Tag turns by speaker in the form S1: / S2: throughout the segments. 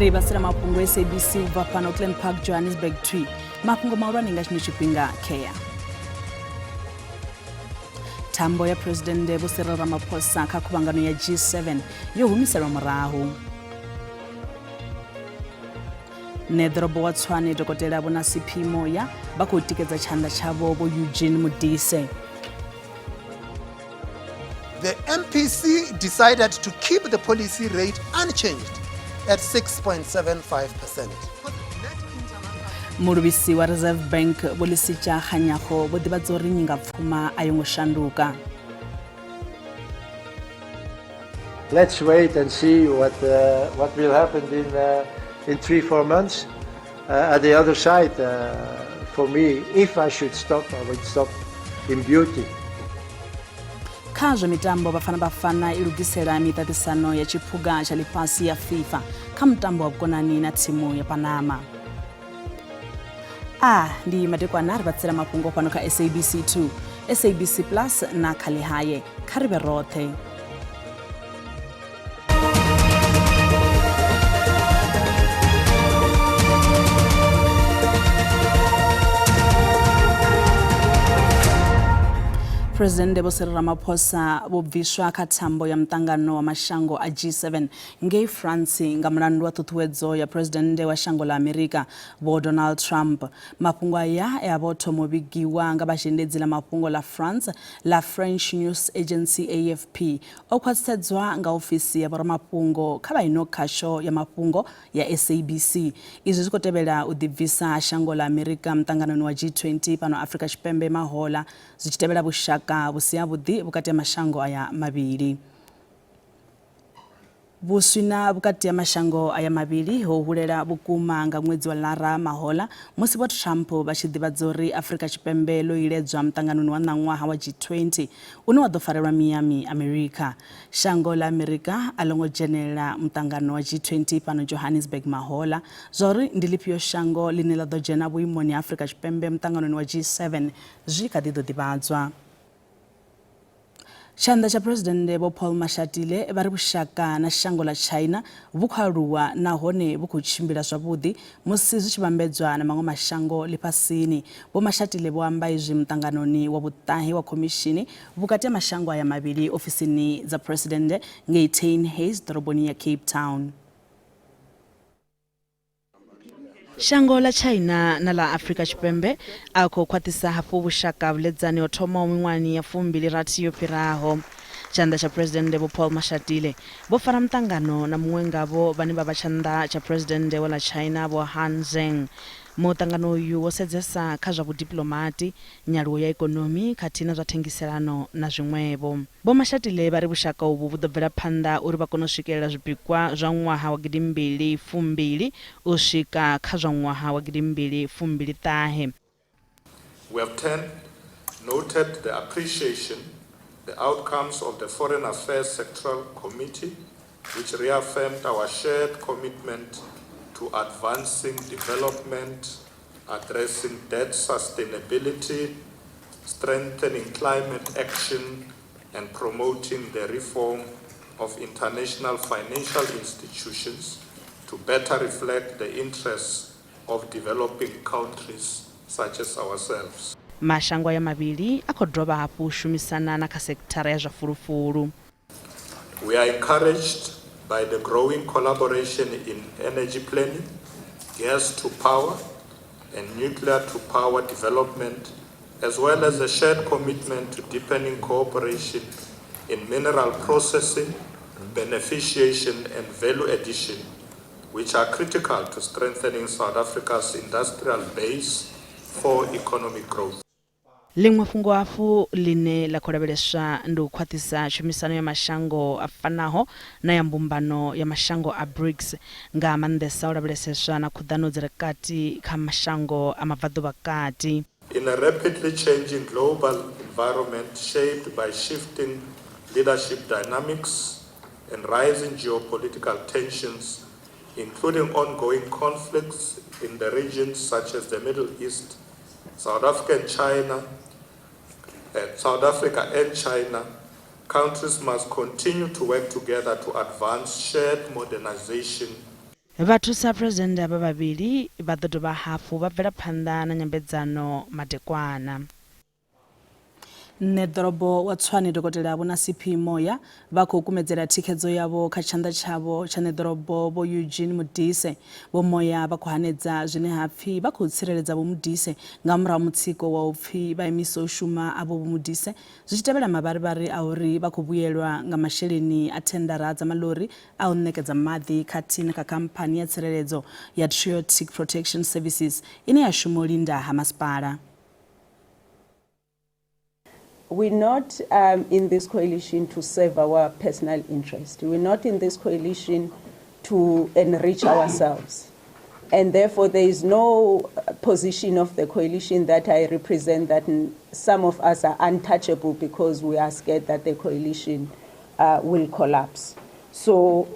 S1: Riba sila Mafhungo SABC ubva pano Auckland Park Johannesburg 3 Mafhungo mahulwane nga chino chifhinga kea. Tambo ya President Vho Cyril Ramaphosa kha khuvhangano ya G7 yo humiselwa murahu. Nedrobo wa Tshwane dokotela Vho Nasipi Moya vha khou tikedza tshanḓa tshavho Vho Eugene Modise.
S2: The MPC decided to keep the policy rate unchanged at 6.75%.
S1: Muluvhisi wa Reserve Bank Vho Lisitja Kganyago vho ḓivhadza uri nyinga pfuma a yo ngo shanduka.
S3: Let's wait and see what will happen in 3-4 months. At the other side, for me, if I should stop, I would stop in beauty.
S1: Kha zwa mitambo Bafana Bafana ilugisela miṱaṱisano ya tshiphuga tsha ḽifhasi ya FIFA kha mutambo wa vhukonani na thimu ya Panama. Ndi madekwana ri vhatsela mafhungo fhano kha SABC 2, SABC Plus na kha Lihaye. Kha ri vhe roṱhe. President Vho Cyril Ramaphosa vho bviswa kha thambo ya mutangano wa mashango a G7 ngei France nga mulandu wa ṱhuṱhuwedzo ya President wa shango la America Vho Donald Trump. Mafhungo aya e a vho thoma vhigiwa nga vhazhendedzi la mafhungo la France la French News Agency AFP o khwaṱhisedzwa nga ofisi ya vhoramafhungo kha vhaino khasho ya mafhungo ya SABC. Izwi zwi khou tevhela u ḓibvisa shango la America mutanganoni wa G20 pano Afrika Tshipembe mahola zwi tshi tevhela vhushaka vhusi havhuḓi vhukati ha mashango aya mavhili. Vhuswina vhukati ha mashango aya mavhili ho hulela vhukuma nga ṅwedzi wa Lara mahola musi Vho Trump vha tshi ḓivhadza uri Afrika Tshipembe ḽo iledzwa mutanganoni wa ṋaṅwaha wa G20 une wa ḓo farelwa Miami, America. Shango la America a ḽo ngo dzhenelela mutangano wa G20 pano Johannesburg mahola zwauri ndi ḽifhio shango ḽine ḽa ḓo dzhena vhuimoni ha Afrika Tshipembe mutanganoni wa G7 zwi kha ḓi ḓo ḓivhadzwa. Tshanḓa tsha President Vho Paul Mashatile vha ri vhushaka na shango la China vhu khou aluwa nahone vhu khou tshimbila zwavhuḓi musi zwi tshi vhambedzwa na maṅwe mashango ḽifhasini. Vho Mashatile vho amba izwi mutanganoni wa vhuṱahi wa khomishini vhukati ha mashango aya mavhili ofisini dza President ngei Tshwane ḓoroboni ya Cape Town. Shango la China na la Afrika Tshipembe a khou khwaṱhisa hafhu vhushaka vhuledzani ho thomaho miṅwahani ya 28 yo fhiraho. Tshanḓa tsha President Vho Paul Mashatile vho fara muṱangano na muṅwe ngavho vhane vha vha tshanḓa tsha President wa la China Vho Han Zheng. Muṱangano uyu wo sedzesa kha zwa vhudiplomati, nyaluwo ya ikonomi khathihi na zwa thengiselano na zwiṅwevho. Vho Mashatile vha ri vhushaka uvhu vhu ḓo bvela phanḓa uri vha kone u swikelela zwipikwa zwa ṅwaha wa 2020 u swika kha zwa ṅwaha wa 2030.
S4: We have noted the appreciation, the outcomes of the Foreign Affairs Sectoral Committee, which reaffirmed our shared commitment to advancing development, addressing debt sustainability, strengthening climate action, and promoting the reform of international financial institutions to better reflect the interests of developing countries such as ourselves.
S1: Mashango aya mavhili a khou dovha hafhu shumisana na kha sekithara ya zwa fulufulu.
S4: We are encouraged by the growing collaboration in energy planning, gas to power, and nuclear to power development, as well as a shared commitment to deepening cooperation in mineral processing, beneficiation, and value addition, which are critical to strengthening South Africa's industrial base for economic growth.
S1: Ḽiṅwe fhungo hafhu ḽine ḽa khou lavheleswa ndi u khwaṱhisa tshumisano ya mashango a fanaho na ya mbumbano ya mashango a BRICS nga maanḓesa u lavheleseswa na khuḓano dzi re kati kha mashango a mabvaḓuvhakati.
S4: In a rapidly changing global environment shaped by shifting leadership dynamics and rising geopolitical tensions, including ongoing conflicts in the regions such as the Middle East, South Africa and China, countries must continue to work together to advance shared modernization
S1: Vhathusa President aba vhavhili vha ḓo dovha hafhu vha bvela phanḓa na nyambedzano madekwana. Nṋe ḓorobo wa Tshwane dokotela Vho Nasipi Moya vha khou kumedzela thikhedzo yavho kha tshanḓa tshavho tsha ḓorobo Vho Eugene Modise. Vho Moya vha khou hanedza zwine hapfi vha khou tsireledza Vho Modise nga murahu mutsiko wa upfi vha imiso shuma abo Vho Modise zwi tshi tevhela mavharivhari a uri vha khou vhuyelwa nga masheleni a thendara dza maḽori a u ṋekedza maḓi khathihi na kha khamphani ya tsireledzo ya Prosecuting Protection Services ine ya shuma u linda ha masipala.
S5: We're not in this coalition to serve our personal interest. We're not in this coalition to enrich ourselves. And therefore, there is no position of the coalition that I represent that some of us are untouchable because we are scared that the coalition will collapse. So,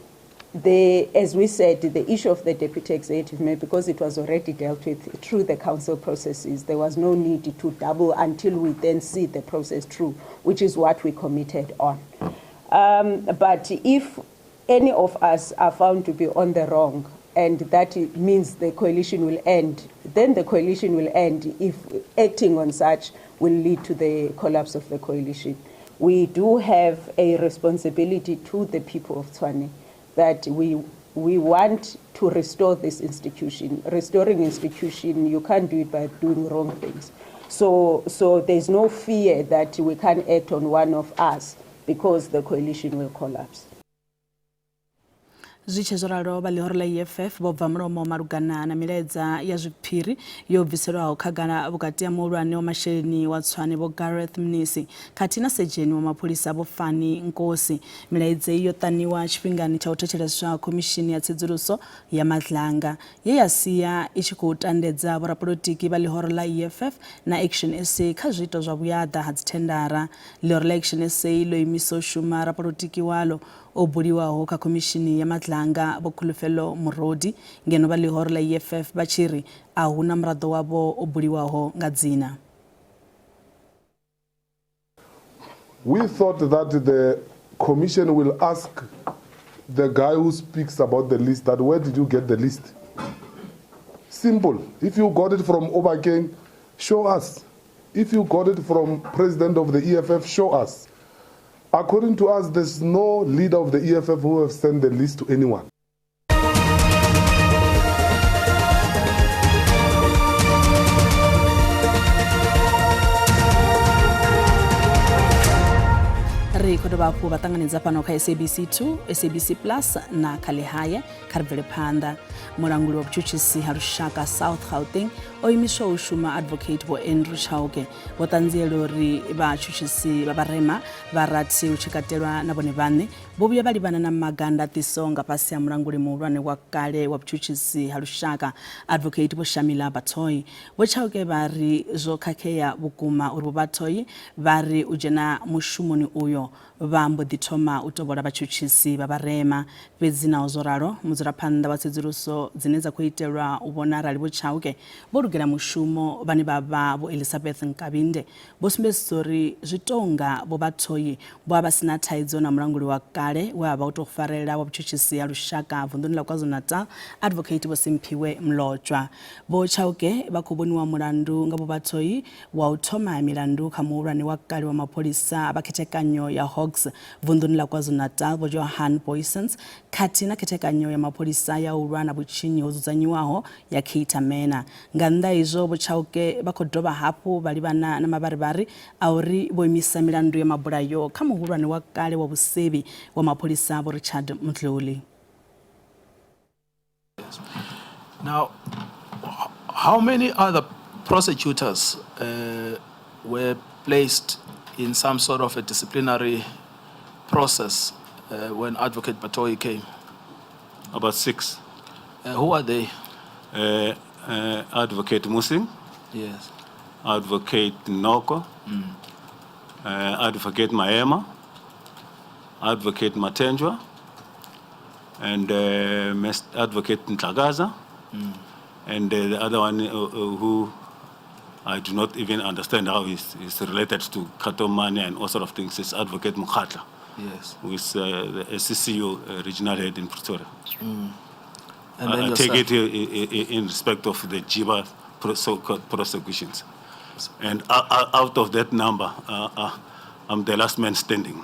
S5: as we said, the issue of the deputy executive mayor, because it was already dealt with through the council processes, there was no need to double until we then see the process through, which is what we committed on. But if any of us are found to be on the wrong, and that means the coalition will end, then the coalition will end if acting on such will lead to the collapse of the coalition. We do have a responsibility to the people of Tshwane that we want to restore this institution. Restoring institution, you can't do it by doing wrong things. So there's no fear that we can't act on one of us because the coalition will collapse.
S1: Zwi ralo vha ḽihoro ḽa EFF vho bva mulomo malugana na milaedza ya zwiphiri yo bviselwaho khagala vhukati ha muhulwane wa masheleni wa Tshwane Vho Gareth Mnisi khathihi na sedzheni wa mapholisa Vho Fani Nkosi. Milaedza iyo ṱaniwa tshifhingani tsha u thetsheleswa khomishini ya tsedzuluso ya Madlanga ye ya sia i tshi khou tandedza vhorapolotiki vha ḽihoro ḽa EFF na Action SA kha zwiito zwa vhuyaḓa ha dzithendara. Ḽihoro ḽa Action SA ḽo imisa u shuma rapolotiki walo o buliwaho kha khomishini ya Madlanga Vho Khulufelo Murodi ngeno vha ḽihoro ḽa EFF vha tshi ri a huna muraḓo wavho o buliwaho nga dzina.
S6: We thought that the commission will ask the guy who speaks about the list that where did you get the list? Simple. If you got it from Obakeng, show us. If you got it from president of the EFF, show us. According to us, there's no leader of the EFF who have sent the list to anyone.
S1: Ri khou dovha hafhu vha ṱanganedza fhano kha SABC 2, SABC Plus na kha ḽihaye kha ri bvele phanḓa. Mulanguli wa vhutshutshisi ha lushaka South Gauteng o imiswa u shuma advocate Vho Andrew Chauke vho ṱanziela uri vhatshutshisi vha vharema vha rathi hu tshi katelwa na vhone vhaṋe vho vhuya vha livhana na maganḓaṱiso nga fhasi ha mulanguli muhulwane wa kale wa vhutshutshisi ha lushaka advocate Vho Shamila Bathoyi. Vho Chauke vha ri zwo khakhea vhukuma uri Vho Bathoyi vha ri u dzhena mushumoni uyo vha mbo ḓi thoma u tovhola vhatshutshisi vha vharema. Fhedzi naho zwo ralo mudzulaphanḓa wa tsedzuluso dzine dza khou itelwa u vhona arali Vho Chauke vho lugela mushumo vhane vha vha Vho Elizabeth Nkabinde vho sumbedzisa uri zwi tonga Vho Bathoyi vho vha sina thaidzo na mulanguli wa kale we a vha u tou farela wa vhutshutshisi ha lushaka vunḓuni ḽa KwaZulu-Natal advocate Vho Simphiwe Mlotshwa. Vho Chauke vha khou vhoniwa mulandu nga Vho Bathoyi wa u thoma milandu kha muhulwane wa kale wa mapholisa vha khethekanyo ya Hawks vunḓuni ḽa KwaZulu-Natal Vho Johan Boysons khathihi na khethekanyo ya mapholisa ya u lwa na vhutshinyi ho dzudzanyiwaho ya Keita Mena. Nga nnḓa izwo Vho Chauke vha khou dovha hafhu vha livhana na mavharivhari a uri vho imisa milandu ya mabulayo kha muhulwane wa kale wa vhusevhi wa mapholisa Vho Richard Mdluli.
S7: Now, how many other prosecutors were placed in some sort of a disciplinary process when Advocate Bathoyi came?
S8: About 6.
S7: Who are they?
S8: Advocate Musing,
S7: Yes.
S8: Advocate Noko, Advocate Maema, Advocate Matenjwa, and Advocate Ntlagaza, and the other one who I do not even understand how is related to Katomani and all sort of things is Advocate Mukhatla.
S7: Yes.
S8: Who is the SCCU regional head in Pretoria.
S7: And then
S8: I take
S7: yourself.
S8: it in respect of the Jiba so-called prosecutions. And out of that number, I'm the last man standing.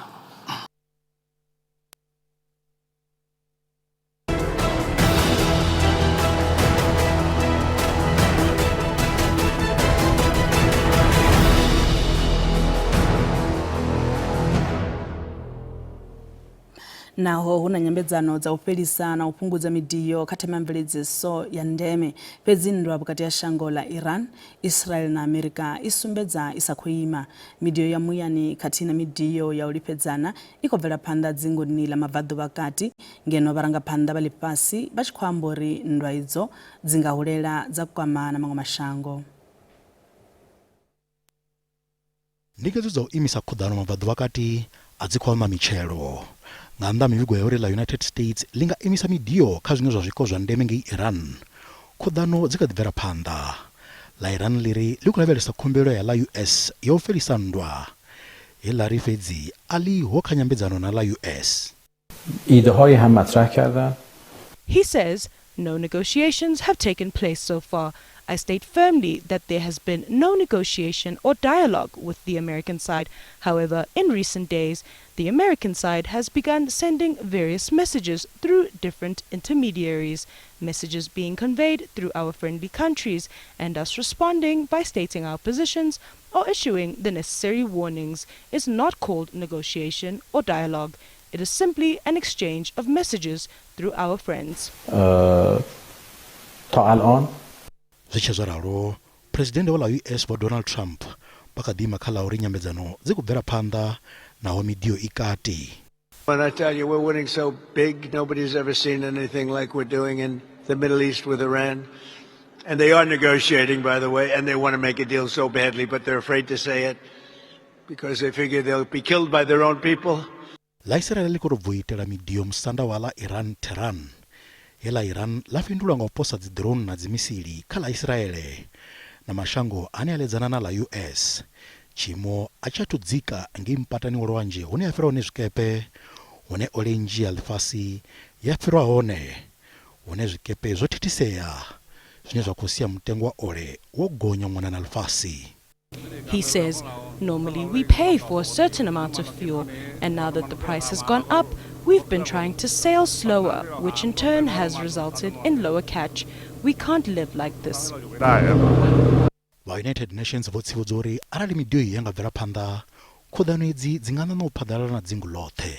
S1: naho huna nyambedzano dza u fhelisa na u phungudza midiyo kha themamveledziso ya ndeme fhedzi nndwa vhukati ha shango la Iran, Israel na Amerika i sumbedza isa khou ima. Midiyo ya muyani khathihi na midiyo ya u lifhedzana i khou bvela phanḓa dzingoni ḽa mabvaḓuvha kati ngeno vharangaphanḓa vha ḽifhasi vha tshi khou amba uri nndwa idzo dzi nga hulela dza kwama na maṅwe mashango.
S9: Ndikedzo dza u imisa khuḓano mabvaḓuvha kati a dzi khou amba mitshelo nga nnḓa mivhigo ya uri la United States ḽi nga imisa midiyo kha zwiṅwe zwa zwiko zwa ndeme ngei Iran. Khuḓano dzi kha ḓi bvela phanḓa. La Iran ḽi ri ḽi khou lavhelesa khumbelo ya la US ya u fhelisa nndwa. Heḽa ri fhedzi a ḽiho kha nyambedzano na la US.
S10: He says no negotiations have taken place so far. I state firmly that there has been no negotiation or dialogue with the American side. However, in recent days, the American side has begun sending various messages through different intermediaries, messages being conveyed through our friendly countries, and us responding by stating our positions or issuing the necessary warnings is not called negotiation or dialogue. It is simply an exchange of messages through our friends.
S9: Zwichezwaralo, President wa la US wa Donald Trump pakadima kha la uri nyambedzano dzi khou bvela phanḓa naho midiyo i kati.
S11: When I tell you we're winning so big, nobody's ever seen anything like we're doing in the Middle East with Iran. And they are negotiating, by the way, and they want to make a deal so badly, but they're afraid to say it because they figure they'll be killed by their own people.
S9: La Israel ḽi khou bvuitela midiyo musanda wa la Iran Tehran. Hela Iran la fhindula nga u posa dzi drone na dzimisili kha la Israele na mashango ane a ledzana na la US. Chimo a tsha thu dzika ngei mpatani wa lwanzhe hune a fhira hone zwikepe hune olenji ya ḽifhasi ya fhirwa hone hune zwikepe zwo thithisea zwine zwa khou sia mutengo wa ole wo gonya ṅwana na ḽifhasi.
S10: He says, normally we pay for a certain amount of fuel, and now that the price has gone up, we've been trying to sail slower, which in turn has resulted in lower catch. We can't live like this.
S9: Va United Nations vo tsivhudza uri arali midiyo iyi ya nga bvela phanḓa khuḓano idzi dzi nga ṋaṋa u phaḓalala na dzingu ḽoṱhe.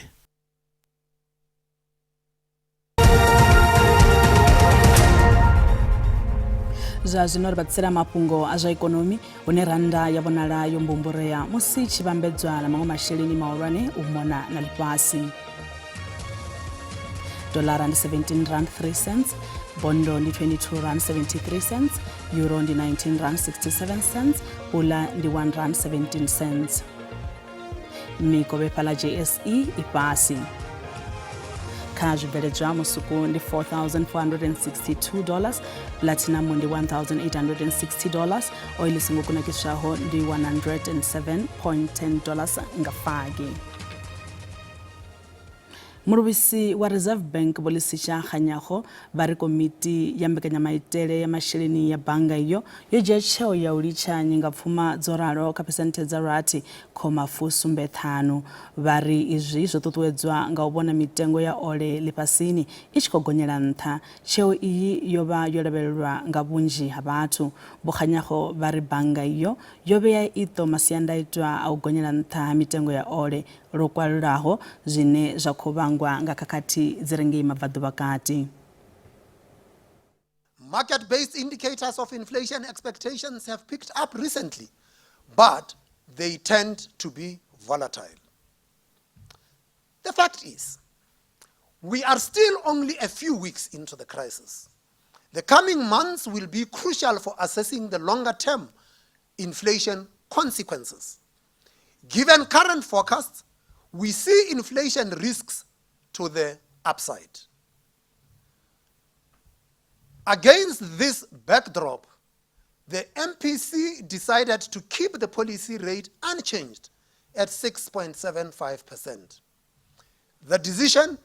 S1: Zwa zwino ri batisela mafhungo a zwa ikonomi hune randa ya vhonala yo mbumburea musi tshi vhambedzwa na maṅwe masheleni mahulwane u mona na ḽifhasi. Dolara ndi 17 rand 3 cents, bondo ndi 22 rand 73 cents, euro ndi 19 rand 67 cents, pula ndi 1 rand 17 cents. Mikovhe phala JSE ifhasi. Kha zwibveledzwa musuku ndi $4,462, platinum ndi $1,860, oil singo kunakiswaho ndi $107.10 nga fagi. Muruvisi wa Reserve Bank Bolisisha Khanyago ba re komiti ya mbekanyamaitele ya masheleni ya bannga iyo yo dzhia tsheo ya u litsha nyingapfuma dzo ralo kha phesenthe dza rathi khoma fusumbe ṱhanu. Vha ri izwi zwo ṱuṱuwedzwa nga u vhona mitengo ya ole ḽifhasini i tshi khou gonyela nṱha. Tsheo iyi yo vha yo lavhelelwa nga vhunzhi ha vhathu. Vho Khanyago vha ri bannga iyo yo vhea iṱo masiandaitwa a u gonyela nṱha ha mitengo ya ole ro kwalulaho zwine zwa khou vhangwa nga khakhathi dzi re ngei mabvaḓuvha kati.
S2: Market-based indicators of inflation expectations have picked up recently, but they tend to be volatile. The fact is, we are still only a few weeks into the crisis. The coming months will be crucial for assessing the longer-term inflation consequences. Given current forecasts, we see inflation risks to the upside. Against this backdrop, the MPC decided to keep the policy rate unchanged at 6.75%. The decision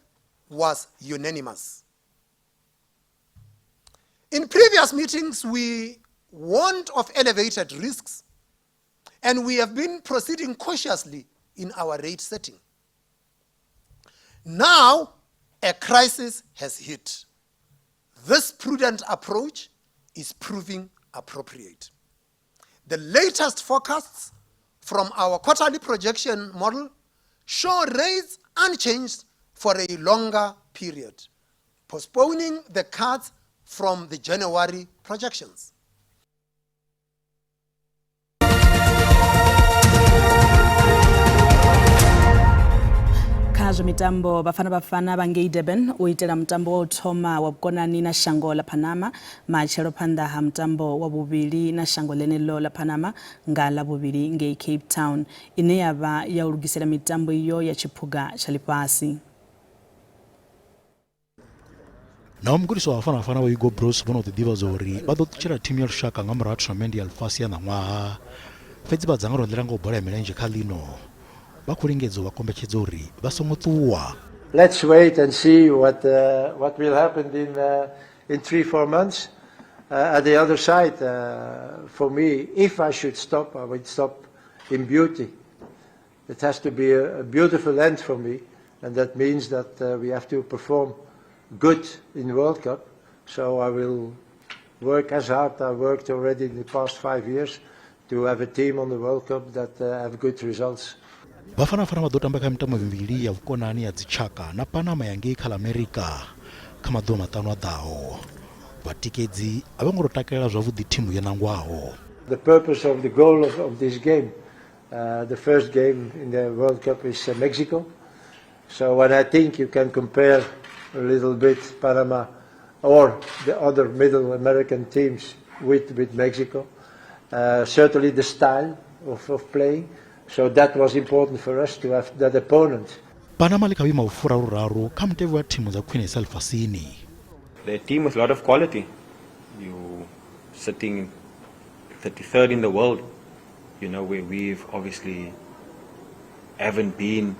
S2: was unanimous. In previous meetings, we warned of elevated risks, and we have been proceeding cautiously in our rate setting. Now, a crisis has hit. This prudent approach is proving appropriate. The latest forecasts from our quarterly projection model show rates unchanged for a longer period, postponing the cuts from the January projections.
S1: Kazwa mitambo bafana bangei Durban uitela mtambo wa uthoma wa bukonani na shango la Panama machelo panda ha mtambo wa bubili na shango lenelo la Panama ngala bubili ngei Cape Town ine yaba ya urugisela mitambo iyo ya chipuga chalipasi.
S9: Na umguriso wafana wa Hugo Bros bono the divas ori badotichira timu ya Lushaka ngamara tramendi ya alfasi ya nangwa fedzi badzangaro ndirango bola ya milenje kalino bakuringezo bakombechezo ori basongotuwa.
S3: Let's wait and see what will happen in 3-4 months. At the other side, for me, if I should stop, I would stop in beauty. It has to be a beautiful end for me, and that means that we have to perform good in the World Cup. So I will work as hard I worked already in the past 5 years to have a team on the World Cup that have good results.
S9: Bafana badotambaka mitamo mivili ya ukonani ya Zichaka na Panama yange kala America kama doma tano dao batikezi abangorotakela zvavu timu yanangwao.
S3: The purpose of the goal of this game, the first game in the World Cup is Mexico. So when I think you can compare a little bit Panama or the other Middle American teams with Mexico, certainly the style of playing. So that was important for us to have that opponent.
S9: Panama likawima ufura ruraru kamtevu wa timu za Queen Selfasini.
S12: They're a team with a lot of quality. You sitting 33rd in the world, you know, where we've obviously haven't been,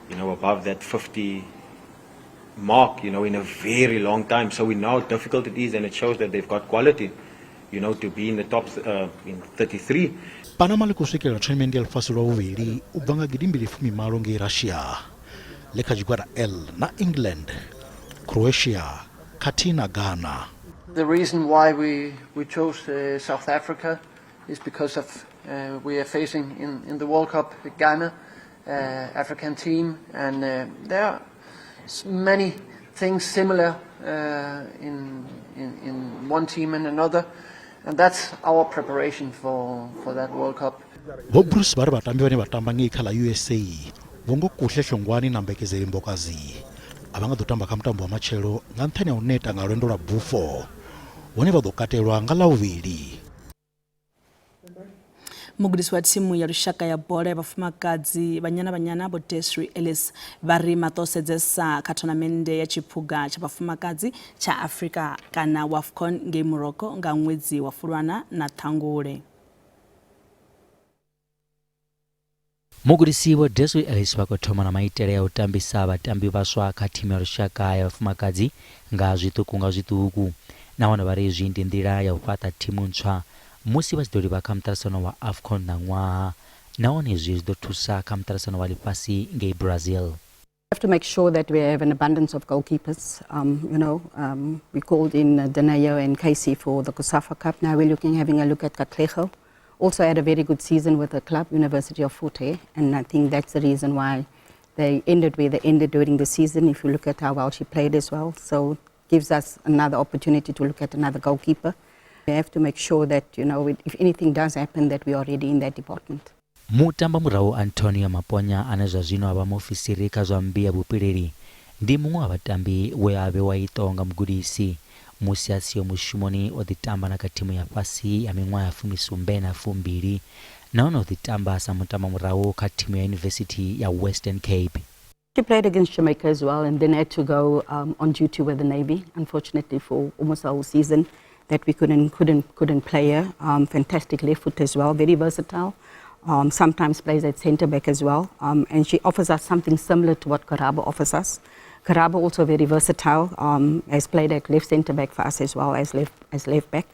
S12: you know, above that 50 mark, you know, in a very long time. So we know how difficult it is, and it shows that they've got quality, you know, to be in the top in 33.
S9: Panama likusikela tournament ya alfasiro uvili ubanga gidimbili 10 nge Russia lekajigwara L na England, Croatia, Katina, Ghana.
S13: The reason why we chose South Africa is because of we are facing in the World Cup Ghana, African team, and there are many things similar in one team and another. And that's our preparation for that World Cup.
S9: Bruce batambi bane batamba nge kala USA bongo kuhle hlongwani na mbekezeli mbokazi abanga dotamba kamtambo wa machelo nganthani uneta ngalwendo la bufo wone badokatelwa ngala uvili.
S1: Mugudisi wa timu ya Lushaka ya bola ya bafumakadzi banyana bo Desiree Ellis bari matosedzesa ka tournament ya chipuga cha bafumakadzi cha Africa kana WAFCON nge Morocco nga mwezi wa Fulwana na Thangule.
S14: Mugudisi wa Desiree Ellis bakothoma na maitere ya utambisa batambi baswa ka timu ya Lushaka ya bafumakadzi nga zwituku na wana bari zwindindira ya upata timu ntswa musi basidori bakamtarasano wa AFCON na ngwa naone zwidotusa kamtarasano wa lipasi nge Brazil.
S15: We have to make sure that we have an abundance of goalkeepers. We called in Denayo and Casey for the Kusafa Cup. Now we're having a look at Katlego. Also had a very good season with the club, University of Fort Hare, and I think that's the reason why they ended where they ended during the season. If you look at how well she played as well, so it gives us another opportunity to look at another goalkeeper. We have to make sure that, you know, if anything does happen, that we are ready in that department.
S14: Mutamba murao Antonio Maponya anazwa zino abamofisiri kazwambia bupiriri ndi mumwe abatambi we abe waitonga mgudisi musiasio mushumoni oditamba na katimu ya pasi ya mingwa ya fumisumbe na fumbiri naona oditamba samutamba murao katimu ya University ya Western Cape.
S15: She played against Jamaica as well, and then had to go on duty with the Navy, unfortunately for almost the whole season. That we couldn't play her. Fantastic left foot as well, very versatile. Sometimes plays at centre back as well. And she offers us something similar to what Karabo offers us. Karabo also very versatile, has played at left centre back for us as well as left back.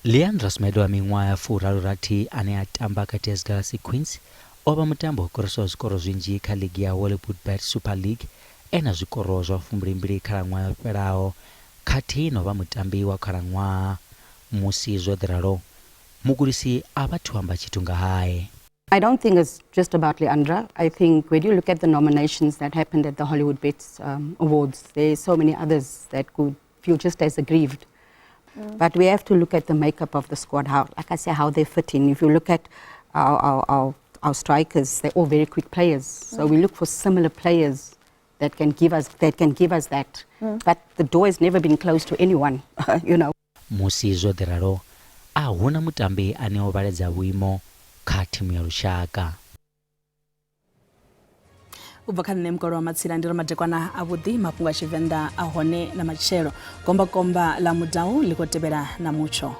S14: Leandra Smedo amingwa ya furarurati ane atamba kati ya Galaxy Queens oba mutambo koroso zikoro zwinji kha ligi ya Hollywood Bet Super League ena zikoro zwa fumbilimbili khalangwa ya pelao kati no ba mutambi wa khalangwa musi zwoderalo mugulisi abathu amba chitunga hae.
S15: I don't think it's just about Leandra. I think when you look at the nominations that happened at the Hollywood Bets Awards, there's so many others that could feel just as aggrieved. But we have to look at the makeup of the squad, how, like I say, how they fit in. If you look at our strikers, they're all very quick players. So we look for similar players that can give us that. But the door has never been closed to anyone, you know.
S14: Musi zwoderalo ahuna mutambi aneovaledza vhuimo kha thimu ya lushaka.
S1: ubva kha nṋe mukolo wa matsila ndi ramadekwana avhuḓi mafhungo a Tshivenda a hone na matshelo komba la mudau ḽi khou tevhela na mutsho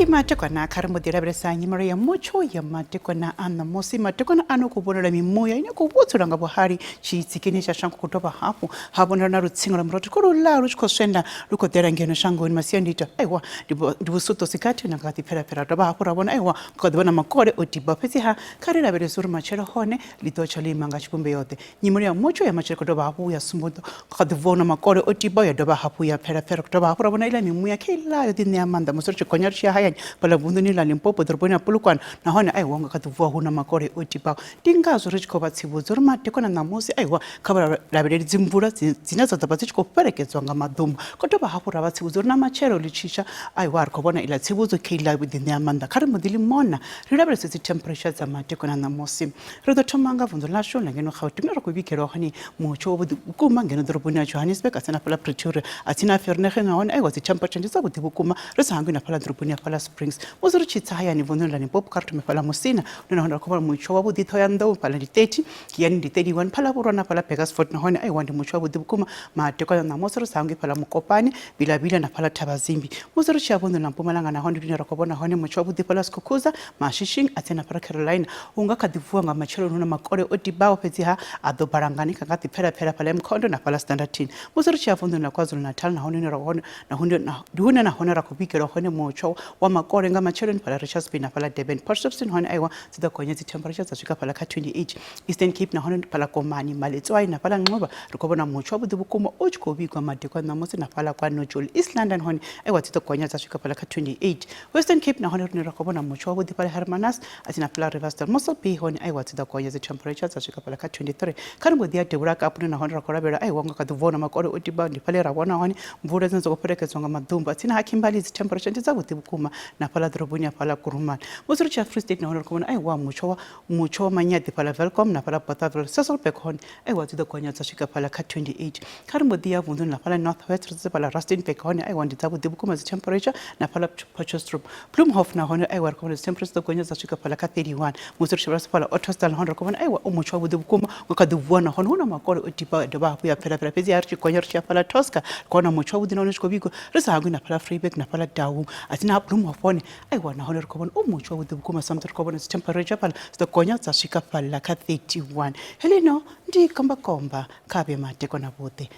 S16: matekwana khari mudirabirisa nyimaro ya mucho ya matekwana ana mosi matekwana ano kubonera mimuya ine kubutsura nga buhari chitsikini cha shangu kutoba hapo habonera na rutsingo la mroti kurula ruchko swenda rukodera ngeno shangu ni masiandita aiwa ndibusuto sikati na ngati pera toba hapo rabona aiwa kodibona makore otiba pesi ha khari rabere suru machero hone litocha limanga chipumbe yote nyimaro ya mucho ya machero kutoba hapo ya sumudo kodibona makore otiba ya doba hapo ya pera kutoba hapo rabona ila mimuya kila yodini amanda musoro chikonya chia haya pala bunduni la Limpopo doroboni Polokwane na hona aiwa nga katuvua huna makore otipa tingazo richiko batsibuzo rumatekona na musi aiwa khabara rabere dzimvura dzinazo dzapatsikho perekedzwa nga madumbu kotoba hapo rabatsibuzo na machero lichicha aiwa arikobona ila tsibuzo kila within the amanda khari mudili mona rilabere tsi temperature za matekona na musi rido thomanga vunzo la shona ngeno khawtimira ko bikero hani mucho obudi kuma ngeno doroboni ya Johannesburg asina pala Pretoria atina fernege ngawona aiwa tsi temperature ndizabudi bukuma risangu na pala doroboni ya pala Springs muzuru chitsaya ni vonno la Limpopo kartu me pala musina nona honda ko mucho wa budi thoya ndo pala di 30 kiyani di 31 pala burona pala Pegasfort na hona ai wandi mucho wa budi bukuma mateko na mosoro sangi pala Mukopane bila na pala Tabazimbi muzuru cha vonno na Mpumalanga na hondi dinero ko bona hone mucho wa budi pala Skukuza mashishing atena pala Carolina unga kadivua nga machelo nona makore odibao pezi ha adobarangani kangati pera pala Mkhondo na pala Standard 10 muzuru cha vonno na KwaZulu Natal na hondi nero hone na hondi na hona ra kubikero hone mucho wa makore nga machelo ni pala Richards Bay na pala Durban Potchefstroom hone aiwa zida kwenye zi temperatures zafika pala ka 28 Eastern Cape na hone pala Komani Maletswai na pala Nxoba rikobona mucho wa budibukuma uchikobikwa madekwa na musi na pala kwa Nojoli East London hone aiwa zida kwenye zafika pala ka 28 Western Cape na hone rikobona mucho wa budi pala Hermanus atina pala Riversdale Mossel Bay hone aiwa zida kwenye zi temperatures zafika pala ka 23 karibu dia Debra Kapu na hone rakorabera aiwa nga kaduvona makore utiba ndi pala rabona hone mvura zinzo kuperekezwa nga madumba atina hakimbali zi temperature ndizabuti bukuma na pala doroboni ya pala Kurumani muzuru cha Free State na hona kumona aiwa mucho manyati pala Welcome na pala Bothaville Sasolburg hone aiwa zida kwanya zashika pala ka 28 karimbo dia vundu na pala Northwest zi pala Rustenburg hone aiwa ndizabu dibukuma zi temperature na pala Potchefstroom Bloemhof na hone aiwa kumona zi temperature kwanya zashika pala ka 31 muzuru cha pala Ottosdal hone kumona aiwa mucho wa dibukuma ngakaduvwana hone hona makore otipa doba hapo ya pela pezi archi kwanya cha pala Tosca kona mucho wa dinona shikobiko risa hangu na pala Freeburg na pala Dawu atina Bloemhof hone aiwa na hone rikobona umucho wa dibukuma samtho rikobona zi temperature pala zikonya zashika pala ka 31 heleno ndi komba kabe mateko na bote